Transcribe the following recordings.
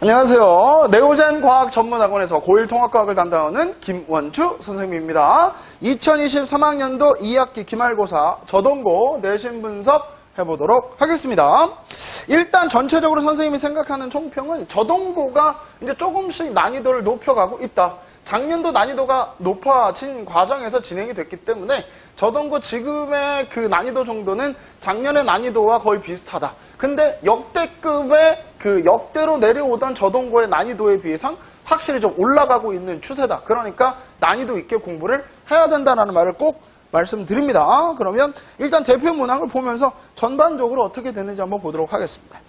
안녕하세요. 네오젠 과학전문학원에서 고1 통합과학을 담당하는 김원주 선생님입니다. 2023학년도 2학기 기말고사 저동고 내신 분석 해보도록 하겠습니다. 일단 전체적으로 선생님이 생각하는 총평은 저동고가 이제 조금씩 난이도를 높여가고 있다. 작년도 난이도가 높아진 과정에서 진행이 됐기 때문에 저동고 지금의 그 난이도 정도는 작년의 난이도와 거의 비슷하다. 근데 역대급의 그 역대로 내려오던 저동고의 난이도에 비해서 확실히 좀 올라가고 있는 추세다. 그러니까 난이도 있게 공부를 해야 된다는 말을 꼭 말씀드립니다. 그러면 일단 대표 문항을 보면서 전반적으로 어떻게 되는지 한번 보도록 하겠습니다.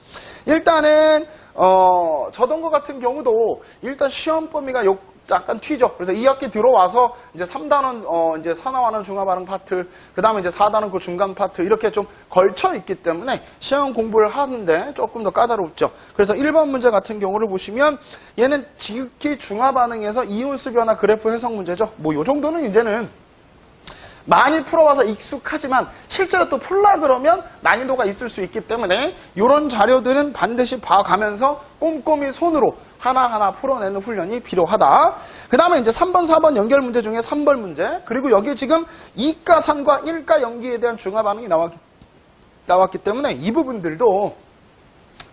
일단은 저동고 같은 경우도 일단 시험 범위가 약간 튀죠. 그래서 2학기 들어와서 이제 3단원 이제 산화완화 중화반응 파트, 그다음에 이제 4단원 그 중간 파트 이렇게 좀 걸쳐 있기 때문에 시험 공부를 하는데 조금 더 까다롭죠. 그래서 1번 문제 같은 경우를 보시면 얘는 지극히 중화반응에서 이온수 변화 그래프 해석 문제죠. 뭐 요 정도는 이제는 많이 풀어와서 익숙하지만 실제로 또 풀라 그러면 난이도가 있을 수 있기 때문에 이런 자료들은 반드시 봐가면서 꼼꼼히 손으로 하나하나 풀어내는 훈련이 필요하다. 그 다음에 이제 3번, 4번 연결 문제 중에 3번 문제, 그리고 여기 지금 이가산과 일가 연기에 대한 중화 반응이 나왔기 때문에 이 부분들도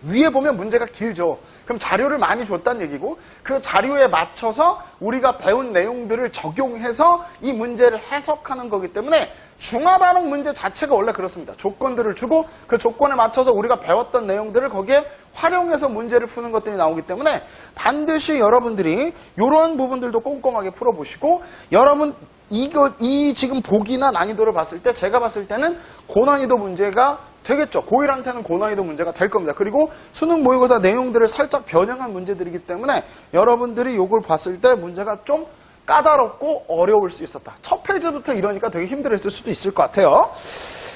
위에 보면 문제가 길죠. 그럼 자료를 많이 줬다는 얘기고 그 자료에 맞춰서 우리가 배운 내용들을 적용해서 이 문제를 해석하는 거기 때문에 중화반응 문제 자체가 원래 그렇습니다. 조건들을 주고 그 조건에 맞춰서 우리가 배웠던 내용들을 거기에 활용해서 문제를 푸는 것들이 나오기 때문에 반드시 여러분들이 이런 부분들도 꼼꼼하게 풀어보시고 여러분 이 지금 보기나 난이도를 봤을 때 제가 봤을 때는 고난이도 문제가 되겠죠. 고1한테는 고난이도 문제가 될 겁니다. 그리고 수능 모의고사 내용들을 살짝 변형한 문제들이기 때문에 여러분들이 이걸 봤을 때 문제가 좀 까다롭고 어려울 수 있었다. 첫 페이지부터 이러니까 되게 힘들었을 수도 있을 것 같아요.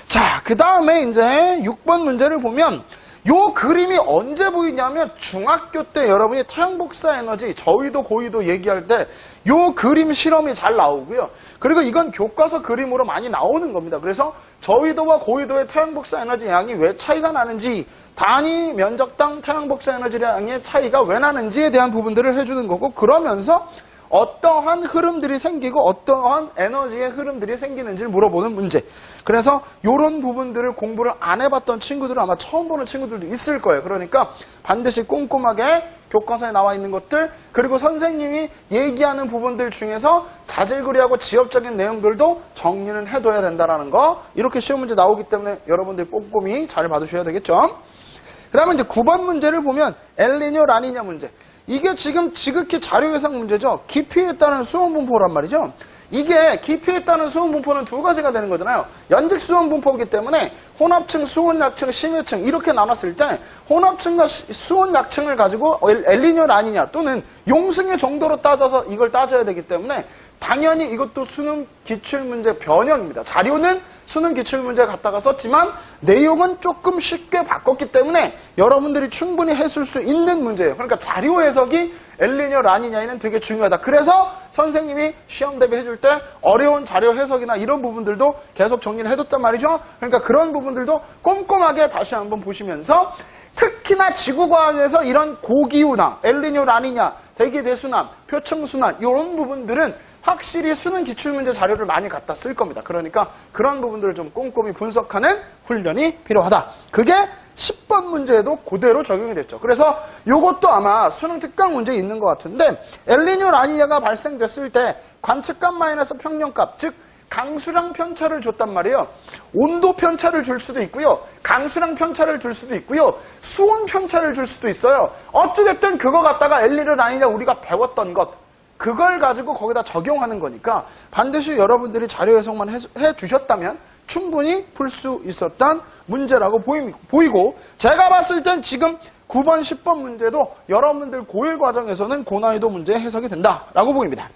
자, 그 다음에 이제 6번 문제를 보면 요 그림이 언제 보이냐면 중학교 때 여러분이 태양복사 에너지 저위도 고위도 얘기할 때 요 그림 실험이 잘 나오고요. 그리고 이건 교과서 그림으로 많이 나오는 겁니다. 그래서 저위도와 고위도의 태양복사 에너지 양이 왜 차이가 나는지, 단위 면적당 태양복사 에너지 양의 차이가 왜 나는지에 대한 부분들을 해주는 거고, 그러면서 어떠한 흐름들이 생기고 어떠한 에너지의 흐름들이 생기는지를 물어보는 문제. 그래서 이런 부분들을 공부를 안 해봤던 친구들은 아마 처음 보는 친구들도 있을 거예요. 그러니까 반드시 꼼꼼하게 교과서에 나와 있는 것들, 그리고 선생님이 얘기하는 부분들 중에서 자질구레하고 지엽적인 내용들도 정리는 해둬야 된다는 거. 이렇게 시험 문제 나오기 때문에 여러분들 꼼꼼히 잘 봐두셔야 되겠죠. 그 다음에 이제 9번 문제를 보면 엘니뇨 라니냐 문제. 이게 지금 지극히 자료 해석 문제죠. 깊이에 따른 수온 분포란 말이죠. 이게 깊이에 따른 수온 분포는 두 가지가 되는 거잖아요. 연직 수온 분포이기 때문에 혼합층, 수온 약층, 심해층 이렇게 나눴을 때 혼합층과 수온 약층을 가지고 엘니뇨 라니냐 또는 용승의 정도로 따져서 이걸 따져야 되기 때문에 당연히 이것도 수능 기출문제 변형입니다. 자료는 수능 기출문제 갖다가 썼지만 내용은 조금 쉽게 바꿨기 때문에 여러분들이 충분히 했을 수 있는 문제예요. 그러니까 자료 해석이 엘니뇨 라니냐에는 되게 중요하다. 그래서 선생님이 시험 대비 해줄 때 어려운 자료 해석이나 이런 부분들도 계속 정리를 해뒀단 말이죠. 그러니까 그런 부분들도 꼼꼼하게 다시 한번 보시면서 특히나 지구과학에서 이런 고기후나, 엘니뇨 라니냐, 대기대순환, 표층순환 이런 부분들은 확실히 수능 기출문제 자료를 많이 갖다 쓸 겁니다. 그러니까 그런 부분들을 좀 꼼꼼히 분석하는 훈련이 필요하다. 그게 10번 문제에도 그대로 적용이 됐죠. 그래서 이것도 아마 수능 특강 문제에 있는 것 같은데 엘니뇨 라니냐가 발생됐을 때 관측값 마이너스 평년값, 즉 강수량 편차를 줬단 말이에요. 온도 편차를 줄 수도 있고요. 강수량 편차를 줄 수도 있고요. 수온 편차를 줄 수도 있어요. 어찌됐든 그거 갖다가 엘니뇨 라니냐 우리가 배웠던 것 그걸 가지고 거기다 적용하는 거니까 반드시 여러분들이 자료 해석만 해주셨다면 충분히 풀 수 있었던 문제라고 보이고 제가 봤을 땐 지금 9번, 10번 문제도 여러분들 고1 과정에서는 고난이도 문제 해석이 된다라고 보입니다.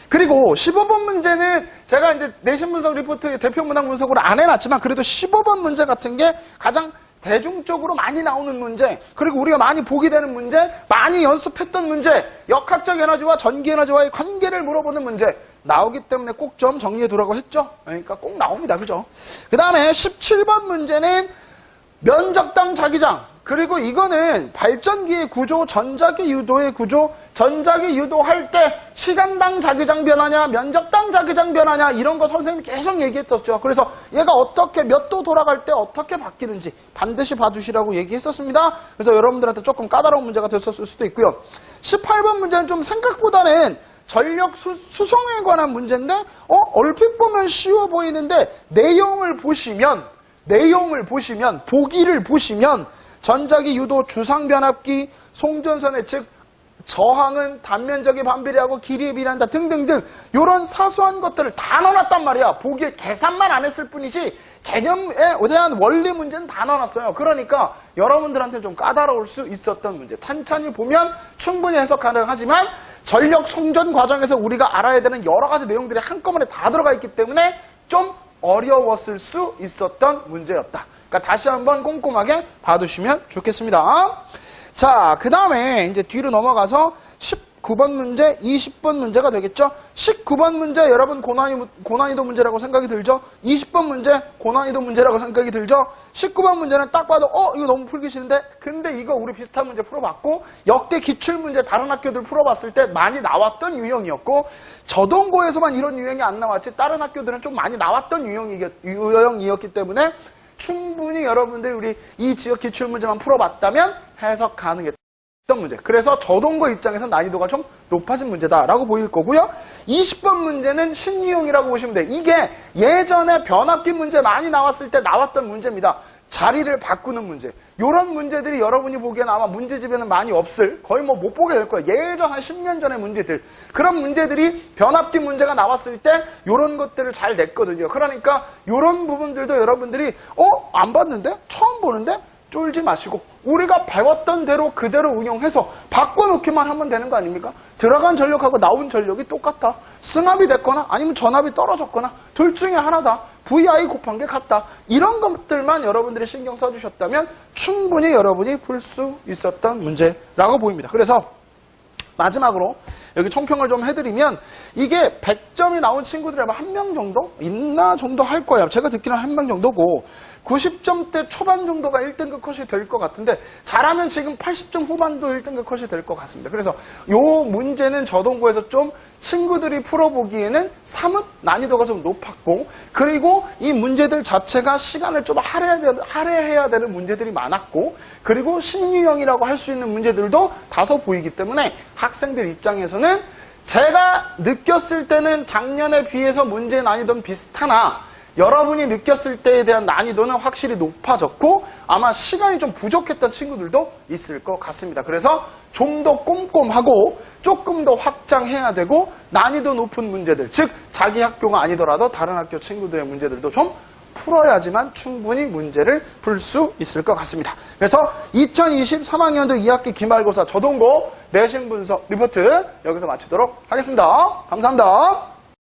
그리고 15번 문제는 제가 이제 내신 분석 리포트 대표 문항 분석으로 안 해놨지만 그래도 15번 문제 같은 게 가장 대중적으로 많이 나오는 문제, 그리고 우리가 많이 보게 되는 문제, 많이 연습했던 문제, 역학적 에너지와 전기 에너지와의 관계를 물어보는 문제 나오기 때문에 꼭 좀 정리해 두라고 했죠. 그러니까 꼭 나옵니다. 그죠? 그 다음에 17번 문제는 면적당 자기장, 그리고 이거는 발전기의 구조, 전자기 유도의 구조, 전자기 유도할 때 시간당 자기장 변화냐, 면적당 자기장 변화냐 이런 거 선생님이 계속 얘기했었죠. 그래서 얘가 어떻게 몇 도 돌아갈 때 어떻게 바뀌는지 반드시 봐주시라고 얘기했었습니다. 그래서 여러분들한테 조금 까다로운 문제가 됐었을 수도 있고요. 18번 문제는 좀 생각보다는 전력 수송에 관한 문제인데 얼핏 보면 쉬워 보이는데 내용을 보시면 보기를 보시면 전자기 유도 주상 변압기 송전선의 즉 저항은 단면적이 반비례하고 길이에 비례한다 등등등 이런 사소한 것들을 다 넣어놨단 말이야. 보기에 계산만 안 했을 뿐이지 개념에 대한 원리 문제는 다 넣어놨어요. 그러니까 여러분들한테 좀 까다로울 수 있었던 문제. 천천히 보면 충분히 해석 가능하지만 전력 송전 과정에서 우리가 알아야 되는 여러 가지 내용들이 한꺼번에 다 들어가 있기 때문에 좀 어려웠을 수 있었던 문제였다. 그러니까 다시 한번 꼼꼼하게 봐두시면 좋겠습니다. 자, 그 다음에 이제 뒤로 넘어가서 19번 문제, 20번 문제가 되겠죠? 19번 문제 여러분 고난이도 문제라고 생각이 들죠? 20번 문제 고난이도 문제라고 생각이 들죠? 19번 문제는 딱 봐도 이거 너무 풀기 싫은데? 근데 이거 우리 비슷한 문제 풀어봤고 역대 기출문제 다른 학교들 풀어봤을 때 많이 나왔던 유형이었고 저동고에서만 이런 유형이 안 나왔지 다른 학교들은 좀 많이 나왔던 유형이었기 때문에 충분히 여러분들이 우리 이 지역 기출문제만 풀어봤다면 해석 가능했던 문제. 그래서 저동고 입장에서 난이도가 좀 높아진 문제다라고 보일 거고요. 20번 문제는 신유형이라고 보시면 돼요. 이게 예전에 변압기 문제 많이 나왔을 때 나왔던 문제입니다. 자리를 바꾸는 문제. 이런 문제들이 여러분이 보기에는 아마 문제집에는 많이 없을, 거의 뭐 못 보게 될 거예요. 예전 한 10년 전의 문제들. 그런 문제들이 변압기 문제가 나왔을 때 이런 것들을 잘 냈거든요. 그러니까 이런 부분들도 여러분들이 안 봤는데? 처음 보는데? 쫄지 마시고 우리가 배웠던 대로 그대로 응용해서 바꿔놓기만 하면 되는 거 아닙니까? 들어간 전력하고 나온 전력이 똑같다. 승합이 됐거나 아니면 전압이 떨어졌거나 둘 중에 하나다. VI 곱한 게 같다. 이런 것들만 여러분들이 신경 써주셨다면 충분히 여러분이 풀 수 있었던 문제라고 보입니다. 그래서 마지막으로 여기 총평을 좀 해드리면 이게 100점이 나온 친구들이 아마 한 명 정도 있나 정도 할 거예요. 제가 듣기는 한 명 정도고 90점대 초반 정도가 1등급 컷이 될 것 같은데 잘하면 지금 80점 후반도 1등급 컷이 될 것 같습니다. 그래서 이 문제는 저동고에서 좀 친구들이 풀어보기에는 사뭇 난이도가 좀 높았고 그리고 이 문제들 자체가 시간을 좀 할애해야 되는 문제들이 많았고 그리고 신유형이라고 할 수 있는 문제들도 다소 보이기 때문에 학생들 입장에서는 제가 느꼈을 때는 작년에 비해서 문제 난이도는 비슷하나 여러분이 느꼈을 때에 대한 난이도는 확실히 높아졌고 아마 시간이 좀 부족했던 친구들도 있을 것 같습니다. 그래서 좀 더 꼼꼼하고 조금 더 확장해야 되고 난이도 높은 문제들, 즉 자기 학교가 아니더라도 다른 학교 친구들의 문제들도 좀 풀어야지만 충분히 문제를 풀 수 있을 것 같습니다. 그래서 2023학년도 2학기 기말고사 저동고 내신 분석 리포트 여기서 마치도록 하겠습니다. 감사합니다.